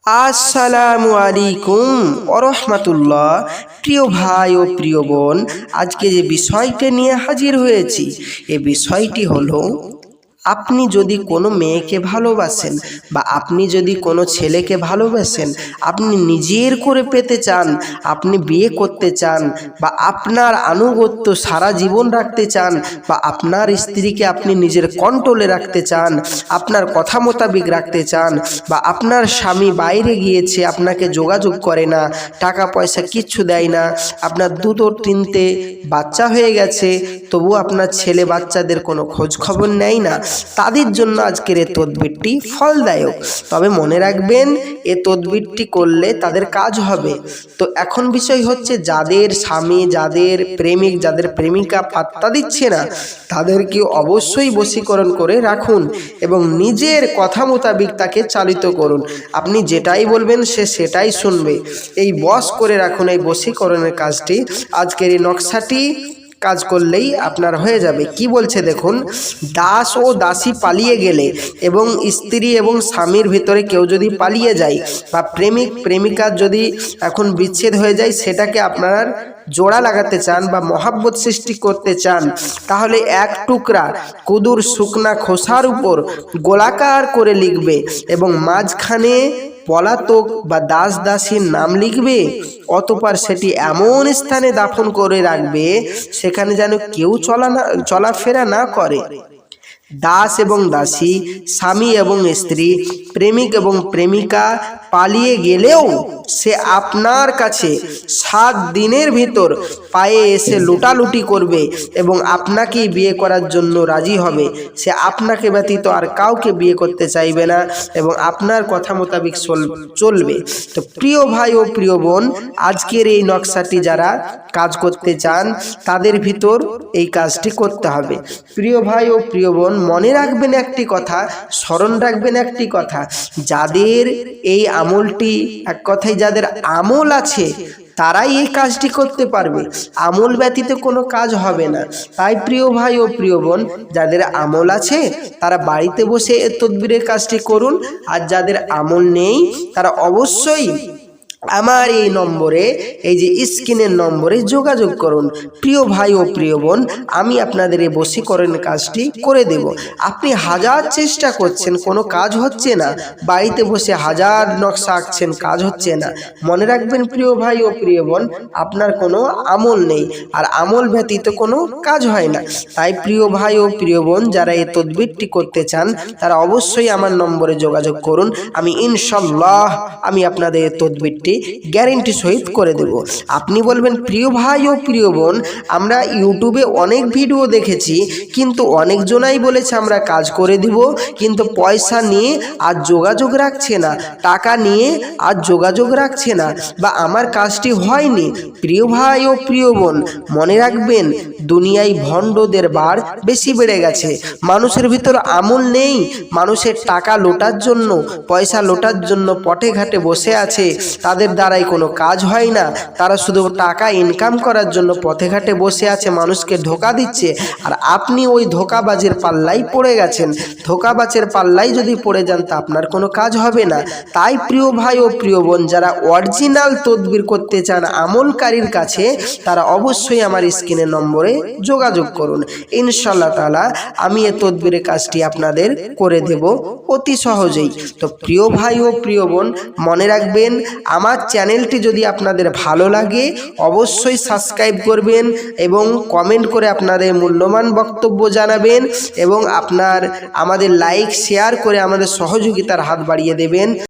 আসসালামু আলাইকুম ওরহমাতুল্লাহ। প্রিয় ভাই ও প্রিয় বোন, আজকে যে বিষয়টা নিয়ে হাজির হয়েছি এই বিষয়টি হলো, আপনি যদি কোনো মেয়েকে ভালোবাসেন বা আপনি যদি কোনো ছেলেকে ভালোবাসেন, আপনি নিজের করে পেতে চান, আপনি বিয়ে করতে চান বা আপনার আনুগত্য সারা জীবন রাখতে চান বা আপনার স্ত্রীকে আপনি নিজের কন্ট্রোলে রাখতে চান, আপনার কথা মোতাবিক রাখতে চান, বা আপনার স্বামী বাইরে গিয়েছে, আপনাকে যোগাযোগ করে না, টাকা পয়সা কিচ্ছু দেয় না, আপনার দুটো তিনটে বাচ্চা হয়ে গেছে তবু আপনার ছেলে বাচ্চাদের কোনো খোঁজ খবর নেয় না, তাদের জন্য আজকের এই তদবিরটি ফলদায়ক। তবে মনে রাখবেন, এ তদবিরটি করলে তাদের কাজ হবে। তো এখন বিষয় হচ্ছে, যাদের স্বামী, যাদের প্রেমিক, যাদের প্রেমিকা পাত্তা দিচ্ছে না, তাদেরকে অবশ্যই বশীকরণ করে রাখুন এবং নিজের কথা মোতাবিক তাকে চালিত করুন। আপনি যেটাই বলবেন সে সেটাই শুনবে। এই বশ করে রাখুন এই বশীকরণের কাজটি। আজকের এই নকশাটি কাজ করলেই আপনার হয়ে যাবে। কি বলছে দেখুন, দাস ও দাসী পালিয়ে গেলে এবং স্ত্রী এবং স্বামীর ভিতরে কেউ যদি পালিয়ে যায় বা প্রেমিক প্রেমিকার যদি এখন বিচ্ছেদ হয়ে যায়, সেটাকে আপনার জোড়া লাগাতে চান বা মহাব্বত সৃষ্টি করতে চান, তাহলে এক টুকরা কুদুর শুকনা খোসার উপর গোলাকার করে লিখবে এবং মাঝখানে পলাতক বা দাস দাসীর নাম লিখবে। অতঃপর সেটি এমন স্থানে দাফন করে রাখবে সেখানে যেন কেউ চলাফেরা না করে। দাস এবং দাসী, স্বামী এবং স্ত্রী, প্রেমিক এবং প্রেমিকা পালিয়ে গেলেও সে আপনার কাছে 7 দিনের ভিতর পায়ে এসে লুটালুটি করবে এবং আপনাকেই বিয়ে করার জন্য রাজি হবে। সে আপনাকে ব্যতীত আর কাউকে বিয়ে করতে চাইবে না এবং আপনার কথা মোতাবিক চলবে। তো প্রিয় ভাই ও প্রিয় বোন, আজকের এই নকশাটি যারা কাজ করতে চান তাদের ভিতর এই কাজটি করতে হবে। প্রিয় ভাই ও প্রিয় বোন, মনে রাখবেন একটি কথা, স্মরণ রাখবেন একটি কথা, যাদের এই আমলটি, এক কথায় যাদের আমল আছে তারাই এই কাজটি করতে পারবে, আমল ব্যতীত কোনো কাজ হবে না। তাই প্রিয় ভাই ও প্রিয় বোন, যাদের আমল আছে তারা বাড়িতে বসে এই তদবিরের কাজটি করুন, আর যাদের আমল নেই তারা অবশ্যই আমার এই নম্বরে, এই যে স্ক্রিনের নম্বরে যোগাযোগ করুন। প্রিয় ভাই ও প্রিয় বোন, আমি আপনাদের এই বশীকরণের কাজটি করে দেব। আপনি হাজার চেষ্টা করছেন, কোনো কাজ হচ্ছে না, বাড়িতে বসে হাজার নকশা আঁকছেন, কাজ হচ্ছে না। মনে রাখবেন প্রিয় ভাই ও প্রিয় বোন, আপনার কোনো আমল নেই, আর আমল ব্যতীত কোনো কাজ হয় না। তাই প্রিয় ভাই ও প্রিয় বোন, যারা এই তদবিরটি করতে চান তারা অবশ্যই আমার নম্বরে যোগাযোগ করুন। আমি ইনশাল্লাহ আপনাদের এই তদবিরটি গ্যারেন্টি সহিত করে দেব। আপনি বলবেন, প্রিয় ভাই ও প্রিয় বোন, আমরা ইউটিউবে অনেক ভিডিও দেখেছি, কিন্তু অনেকজনাই বলেছে আমরা কাজ করে দিব, কিন্তু পয়সা নিয়ে আর যোগাযোগ রাখছে না, টাকা নিয়ে আর যোগাযোগ রাখছে না, বা আমার কাজটি হয়নি। প্রিয় ভাই ও প্রিয় বোন, মনে রাখবেন, দুনিয়ায় ভণ্ডদের বার বেশি বেড়ে গেছে। মানুষের ভিতর আমল নেই, মানুষের টাকা লোটার জন্য, পয়সা লোটার জন্য পথে ঘাটে বসে আছে, তাদের দ্বারাই কোনো কাজ হয় না, তারা শুধু টাকা ইনকাম করার জন্য পথে ঘাটে বসে আছে, মানুষকে ধোঁকা দিচ্ছে। আর আপনি ওই ধোঁকাবাজের পাল্লাই পড়ে গেছেন। ধোঁকাবাজের পাল্লাই যদি পড়ে যান তা আপনার কোনো কাজ হবে না। তাই প্রিয় ভাই ও প্রিয় বোন, যারা অরিজিনাল তদবির করতে চান আমলকারীর কাছে, তারা অবশ্যই আমার স্ক্রিনের নম্বরে যোগাযোগ করুন। ইনশাআল্লাহ তাআলা আমি এই তদবিরের কাজটি আপনাদের করে দেব অতি সহজেই। তো প্রিয় ভাই ও প্রিয় বোন, মনে রাখবেন, আমার চ্যানেলটি যদি আপনাদের ভালো লাগে অবশ্যই সাবস্ক্রাইব করবেন এবং কমেন্ট করে আপনাদের মূল্যবান বক্তব্য জানাবেন এবং আমাদের লাইক শেয়ার করে আমাদের সহযোগিতার হাত বাড়িয়ে দেবেন।